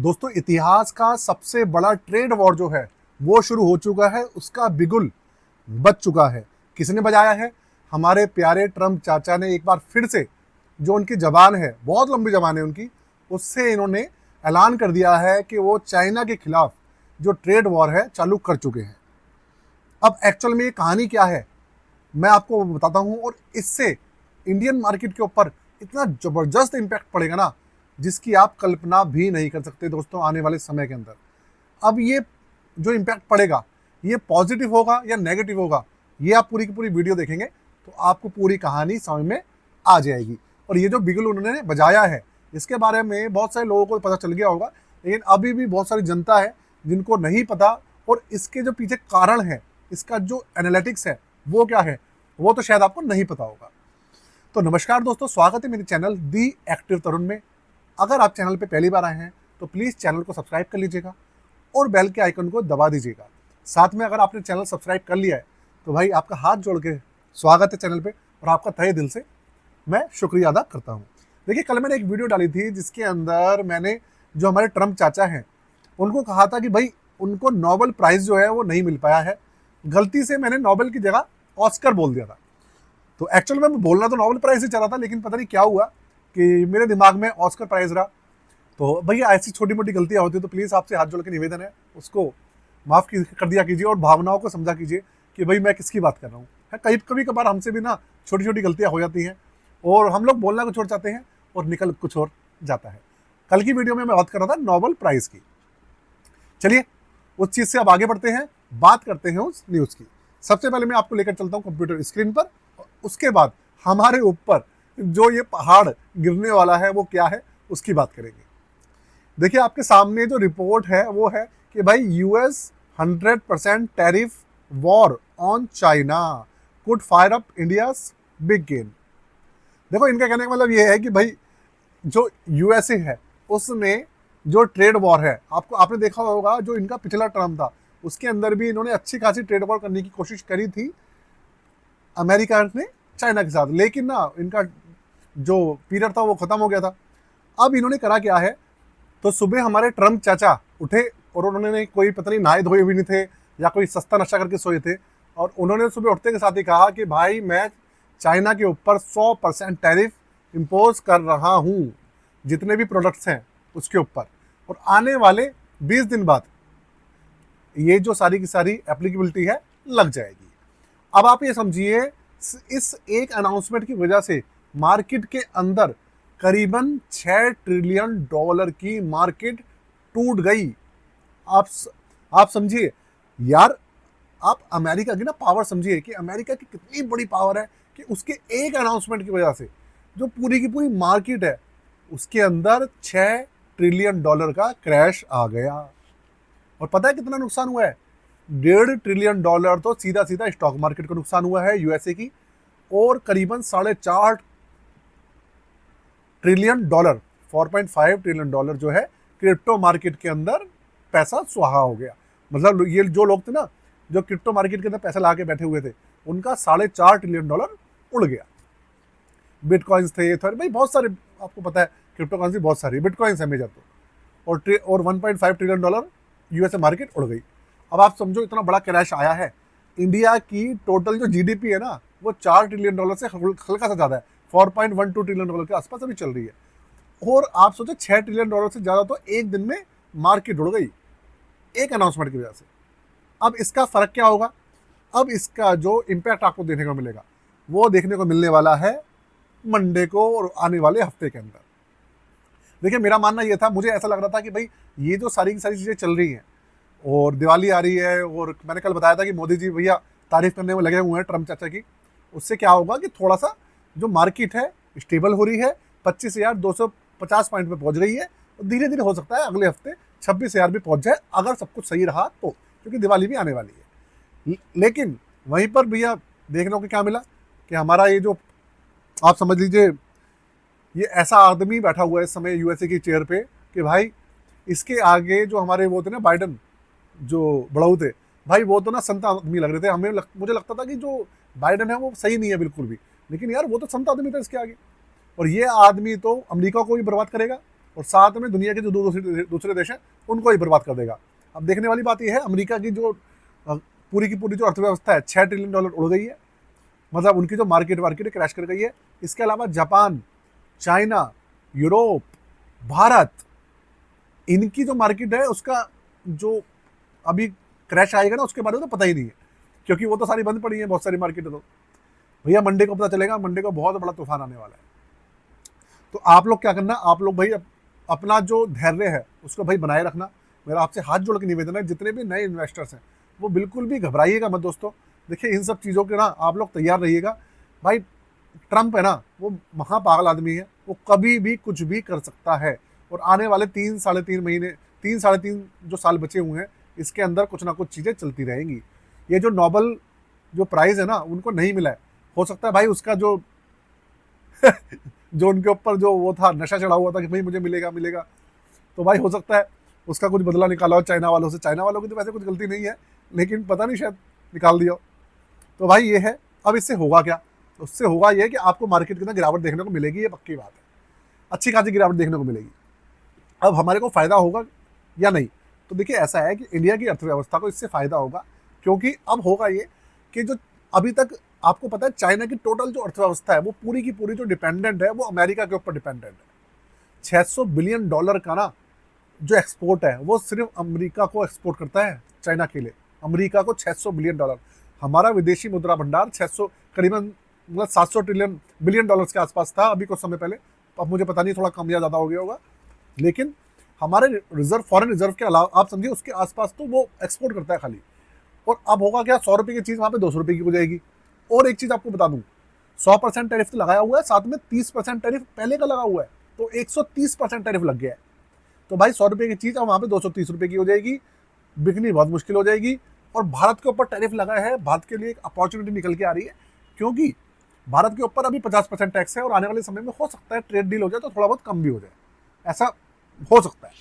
दोस्तों इतिहास का सबसे बड़ा ट्रेड वॉर जो है वो शुरू हो चुका है, उसका बिगुल बज चुका है। किसने बजाया है? हमारे प्यारे ट्रम्प चाचा ने एक बार फिर से, जो उनकी जबान है, बहुत लंबी जबान है उनकी, उससे इन्होंने ऐलान कर दिया है कि वो चाइना के खिलाफ जो ट्रेड वॉर है चालू कर चुके हैं। अब एक्चुअल में ये कहानी क्या है मैं आपको बताता हूँ, और इससे इंडियन मार्केट के ऊपर इतना ज़बरदस्त इम्पैक्ट पड़ेगा ना, जिसकी आप कल्पना भी नहीं कर सकते दोस्तों आने वाले समय के अंदर। अब ये जो इम्पैक्ट पड़ेगा ये पॉजिटिव होगा या नेगेटिव होगा, ये आप पूरी की पूरी वीडियो देखेंगे तो आपको पूरी कहानी समझ में आ जाएगी। और ये जो बिगुल उन्होंने बजाया है इसके बारे में बहुत सारे लोगों को पता चल गया होगा, लेकिन अभी भी बहुत सारी जनता है जिनको नहीं पता, और इसके जो पीछे कारण है, इसका जो एनालिटिक्स है वो क्या है, वो तो शायद आपको नहीं पता होगा। तो नमस्कार दोस्तों, स्वागत है मेरे चैनल दी एक्टिव तरुण में। अगर आप चैनल पे पहली बार आए हैं तो प्लीज़ चैनल को सब्सक्राइब कर लीजिएगा और बेल के आइकन को दबा दीजिएगा। साथ में अगर आपने चैनल सब्सक्राइब कर लिया है तो भाई आपका हाथ जोड़ के स्वागत है चैनल पे, और आपका तहे दिल से मैं शुक्रिया अदा करता हूँ। देखिए, कल मैंने एक वीडियो डाली थी जिसके अंदर मैंने जो हमारे ट्रम्प चाचा हैं उनको कहा था कि भाई उनको नोबेल प्राइज़ जो है वो नहीं मिल पाया है। गलती से मैंने नोबेल की जगह ऑस्कर बोल दिया था। तो एक्चुअल में मैं बोलना तो नोबेल प्राइज़ ही चाह रहा था, लेकिन पता नहीं क्या हुआ कि मेरे दिमाग में ऑस्कर प्राइज़ रहा। तो भैया ऐसी छोटी मोटी गलतियाँ होती है तो प्लीज़ आपसे हाथ जोड़ के निवेदन है, उसको माफ़ कर दिया कीजिए और भावनाओं को समझा कीजिए कि भाई मैं किसकी बात कर रहा हूँ। है, कभी कभार हमसे भी ना छोटी छोटी गलतियाँ हो जाती हैं और हम लोग बोलना कुछ और चाहते हैं और निकल कुछ और जाता है। कल की वीडियो में मैं बात कर रहा था नोबेल प्राइज़ की। चलिए उस चीज़ से अब आगे बढ़ते हैं, बात करते हैं उस न्यूज़ की। सबसे पहले मैं आपको लेकर चलता हूँ कंप्यूटर स्क्रीन पर, उसके बाद हमारे ऊपर जो ये पहाड़ गिरने वाला है वो क्या है उसकी बात करेंगे। देखिए, आपके सामने जो रिपोर्ट है वो है कि भाई US 100% tariff war on China could fire up India's big gain. देखो, इनका कहने का मतलब ये है कि भाई जो यूएसए है उसने जो ट्रेड वॉर है, आपने देखा होगा जो इनका पिछला टर्म था उसके अंदर भी इन्होंने अच्छी खासी ट्रेड वॉर करने की कोशिश करी थी अमेरिका ने चाइना के साथ, लेकिन ना इनका जो पीरियड था वो खत्म हो गया था। अब इन्होंने करा क्या है, तो सुबह हमारे ट्रम्प चाचा उठे और उन्होंने कोई पता नहीं नहाए धोए भी नहीं थे या कोई सस्ता नशा करके सोए थे, और उन्होंने सुबह उठते के साथ ही कहा कि भाई मैं चाइना के ऊपर 100% टैरिफ इम्पोज कर रहा हूँ, जितने भी प्रोडक्ट्स हैं उसके ऊपर, और आने वाले 20 दिन बाद ये जो सारी की सारी एप्लीकेबिलिटी है लग जाएगी। अब आप ये समझिए, इस एक अनाउंसमेंट की वजह से मार्केट के अंदर करीबन $6 ट्रिलियन की मार्केट टूट गई। आप समझिए यार, आप अमेरिका की ना पावर समझिए कि अमेरिका की कितनी बड़ी पावर है कि उसके एक अनाउंसमेंट की वजह से जो पूरी की पूरी मार्केट है उसके अंदर $6 ट्रिलियन का क्रैश आ गया। और पता है कितना नुकसान हुआ है? $1.5 ट्रिलियन तो सीधा सीधा स्टॉक मार्केट को नुकसान हुआ है यूएसए की, और करीबन $4.5 ट्रिलियन 4.5 ट्रिलियन जो है क्रिप्टो मार्केट के अंदर पैसा सुहा हो गया। मतलब ये जो लोग थे ना जो क्रिप्टो मार्केट के अंदर पैसा ला के बैठे हुए थे, उनका $4.5 ट्रिलियन उड़ गया। बिटकॉइंस थे, भाई बहुत सारे, आपको पता है क्रिप्टो करेंसी बहुत सारी, बिटकॉइंस है मेजर तो, और $1.5 ट्रिलियन यूएसए मार्केट उड़ गई। अब आप समझो इतना बड़ा क्रैश आया है। इंडिया की टोटल जो जीडीपी है ना वो $4 ट्रिलियन से हल्का सा ज़्यादा है, 4.12 ट्रिलियन के आसपास अभी चल रही है, और आप सोचो $6 ट्रिलियन से ज़्यादा तो एक दिन में मार्केट उड़ गई एक अनाउंसमेंट की वजह से। अब इसका फ़र्क क्या होगा? अब इसका जो इम्पैक्ट आपको देखने को मिलेगा वो देखने को मिलने वाला है मंडे को और आने वाले हफ्ते के अंदर। देखिए, मेरा मानना ये था, मुझे ऐसा लग रहा था कि भाई ये जो सारी की सारी चीज़ें चल रही हैं और दिवाली आ रही है, और मैंने कल बताया था कि मोदी जी भैया तारीफ करने में लगे हुए हैं ट्रम्प चाचा की, उससे क्या होगा कि थोड़ा सा जो मार्केट है स्टेबल हो रही है, 25,250 पॉइंट पे पहुंच रही है, और धीरे धीरे हो सकता है अगले हफ्ते 26,000 भी पहुंच जाए अगर सब कुछ सही रहा तो, क्योंकि दिवाली भी आने वाली है। लेकिन वहीं पर भैया देखने को क्या मिला कि हमारा ये जो, आप समझ लीजिए, ये ऐसा आदमी बैठा हुआ है इस समय यूएसए की चेयर पे कि भाई इसके आगे जो हमारे वो थे ना बाइडन जो बड़ाऊ थे, भाई वो तो ना संत आदमी लग रहे थे मुझे लगता था कि जो बाइडन है वो सही नहीं है बिल्कुल भी, लेकिन यार वो तो संत आदमी था इसके आगे। और ये आदमी तो अमेरिका को भी बर्बाद करेगा और साथ में दुनिया के जो दूसरे देश हैं उनको ही बर्बाद कर देगा। अब देखने वाली बात यह है, अमेरिका की जो पूरी की पूरी जो अर्थव्यवस्था है $6 ट्रिलियन उड़ गई है, मतलब उनकी जो मार्केट क्रैश कर गई है। इसके अलावा जापान, चाइना, यूरोप, भारत, इनकी जो मार्केट है उसका जो अभी क्रैश आएगा ना उसके बारे में तो पता ही नहीं है, क्योंकि वो तो सारी बंद पड़ी है बहुत सारी मार्केटें। तो भैया मंडे को पता चलेगा, मंडे को बहुत बड़ा तूफान आने वाला है। तो आप लोग क्या करना, आप लोग भाई अपना जो धैर्य है उसको भाई बनाए रखना। मेरा आपसे हाथ जोड़ के निवेदन है, जितने भी नए इन्वेस्टर्स हैं वो बिल्कुल भी घबराइएगा मत दोस्तों। देखिए इन सब चीज़ों के ना आप लोग तैयार रहिएगा। भाई ट्रम्प है ना, वो महापागल आदमी है, वो कभी भी कुछ भी कर सकता है। और आने वाले 3-3.5 जो साल बचे हुए हैं इसके अंदर कुछ ना कुछ चीज़ें चलती रहेंगी। ये जो नोबेल जो प्राइज़ है ना उनको नहीं मिला है, हो सकता है भाई उसका जो जो उनके ऊपर जो वो था नशा चढ़ा हुआ था कि भाई मुझे मिलेगा, तो भाई हो सकता है उसका कुछ बदला निकाला हो चाइना वालों से। चाइना वालों की तो वैसे कुछ गलती नहीं है, लेकिन पता नहीं शायद निकाल दिया हो। तो भाई ये है। अब इससे होगा क्या, उससे होगा ये कि आपको मार्केट के अंदर गिरावट देखने को मिलेगी, ये पक्की बात है, अच्छी खासी गिरावट देखने को मिलेगी। अब हमारे को फ़ायदा होगा या नहीं, तो देखिए ऐसा है कि इंडिया की अर्थव्यवस्था को इससे फ़ायदा होगा, क्योंकि अब होगा ये कि जो अभी तक आपको पता है चाइना की टोटल जो अर्थव्यवस्था है वो पूरी की पूरी जो डिपेंडेंट है वो अमेरिका के ऊपर डिपेंडेंट है। $600 बिलियन का ना जो एक्सपोर्ट है वो सिर्फ अमेरिका को एक्सपोर्ट करता है चाइना के लिए। अमेरिका को $600 बिलियन, हमारा विदेशी मुद्रा भंडार 600 करीबन मतलब $700 बिलियन के आसपास था अभी कुछ समय पहले। अब मुझे पता नहीं थोड़ा कम या ज़्यादा हो गया होगा, लेकिन हमारे रिजर्व फॉरेन रिजर्व के अलावा आप समझिए उसके आसपास तो वो एक्सपोर्ट करता है खाली। और अब होगा क्या, 100 रुपये की चीज़ वहाँ पे 200 रुपये की हो जाएगी। और एक चीज़ आपको बता दूँ, 100% टैरिफ तो लगाया हुआ है, साथ में 30% टैरिफ पहले का लगा हुआ है, तो 130% टैरिफ लग गया है। तो भाई 100 रुपये की चीज़ अब वहाँ पे 230 रुपये की हो जाएगी, बिकनी बहुत मुश्किल हो जाएगी। और भारत के ऊपर टैरिफ लगा है, भारत के लिए एक अपॉर्चुनिटी निकल के आ रही है, क्योंकि भारत के ऊपर अभी 50% टैक्स है और आने वाले समय में हो सकता है ट्रेड डील हो जाए तो थोड़ा बहुत कम भी हो जाए, ऐसा हो सकता है।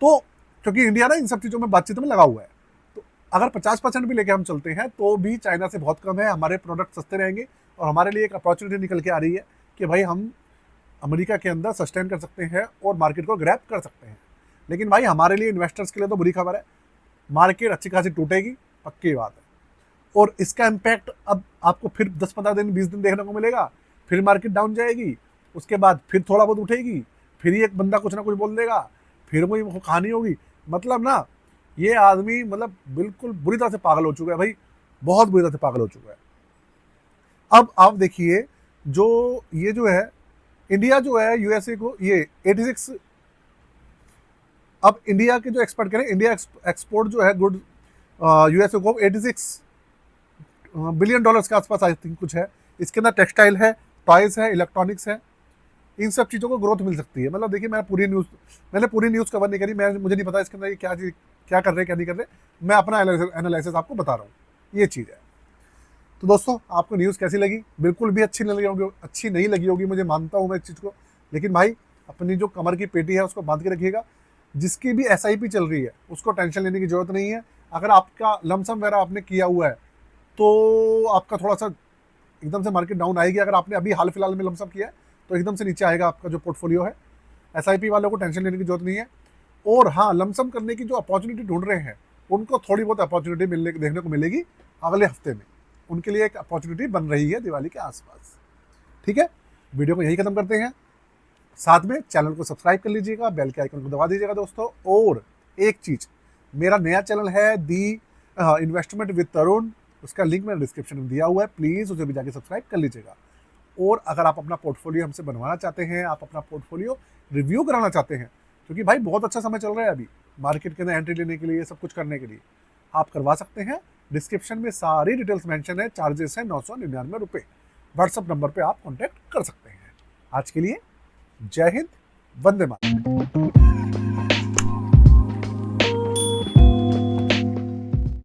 तो क्योंकि इंडिया ना इन सब चीज़ों में बातचीत में लगा हुआ है, तो अगर 50% भी लेके हम चलते हैं तो भी चाइना से बहुत कम है, हमारे प्रोडक्ट सस्ते रहेंगे और हमारे लिए एक अपॉर्चुनिटी निकल के आ रही है कि भाई हम अमेरिका के अंदर सस्टेन कर सकते हैं और मार्केट को ग्रैब कर सकते हैं। लेकिन भाई हमारे लिए इन्वेस्टर्स के लिए तो बुरी खबर है, मार्केट अच्छी खासी टूटेगी, पक्की बात है। और इसका इम्पैक्ट अब आपको फिर 10-15 दिन 20 दिन देखने को मिलेगा, फिर मार्केट डाउन जाएगी, उसके बाद फिर थोड़ा बहुत उठेगी, फिर ही एक बंदा कुछ ना कुछ बोल देगा, फिर वही कहानी होगी। मतलब ना ये आदमी मतलब बिल्कुल बुरी तरह से पागल हो चुका है भाई, बहुत बुरी तरह से पागल हो चुका है। अब आप देखिए जो ये जो है इंडिया जो है यूएसए को ये 86, अब इंडिया के जो एक्सपोर्ट करें, इंडिया एक्सपोर्ट जो है गुड यूएसए को 86 बिलियन डॉलर्स के आसपास आई थिंक कुछ है। इसके अंदर टेक्सटाइल है, टॉयज़ है, इलेक्ट्रॉनिक्स है, इन सब चीज़ों को ग्रोथ मिल सकती है। मतलब देखिए मैंने पूरी न्यूज़ कवर नहीं करी, मुझे नहीं पता इसके अंदर क्या कर रहे हैं क्या नहीं कर रहे, मैं अपना एनालिसिस आपको बता रहा हूँ, ये चीज़ है। तो दोस्तों आपको न्यूज़ कैसी लगी? बिल्कुल भी अच्छी नहीं लगी होगी, मुझे मानता हूँ मैं इस चीज़ को, लेकिन भाई अपनी जो कमर की पेटी है उसको बांध के रखिएगा। जिसकी भी SIP चल रही है उसको टेंशन लेने की जरूरत नहीं है। अगर आपका लमसम वगैरह आपने किया हुआ है तो आपका थोड़ा सा एकदम से मार्केट डाउन आएगी। अगर आपने अभी हाल फिलहाल में लमसम किया है तो एकदम से नीचे आएगा आपका जो पोर्टफोलियो है। SIP वालों को टेंशन लेने की जरूरत नहीं है। और हाँ, लमसम करने की जो अपॉर्चुनिटी ढूंढ रहे हैं उनको थोड़ी बहुत अपॉर्चुनिटी देखने को मिलेगी अगले हफ्ते में, उनके लिए एक अपॉर्चुनिटी बन रही है दिवाली के आसपास। ठीक है, वीडियो को यही खत्म करते हैं। साथ में चैनल को सब्सक्राइब कर लीजिएगा, बेल के आइकन को दबा दीजिएगा दोस्तों। और एक चीज़, मेरा नया चैनल है दी इन्वेस्टमेंट विद तरुण, उसका लिंक मैंने डिस्क्रिप्शन में दिया हुआ है, प्लीज़ उसे भी जाके सब्सक्राइब कर लीजिएगा। और अगर आप अपना पोर्टफोलियो हमसे बनवाना चाहते हैं, आप अपना पोर्टफोलियो रिव्यू कराना चाहते हैं, क्योंकि भाई बहुत अच्छा समय चल रहा है अभी मार्केट के अंदर एंट्री लेने के लिए, सब कुछ करने के लिए, आप करवा सकते हैं। डिस्क्रिप्शन में सारी डिटेल्स मेंशन है, चार्जेस है 999 रुपये। व्हाट्सअप नंबर पे आप कॉन्टैक्ट कर सकते हैं। आज के लिए जय हिंद, वंदे मातरम।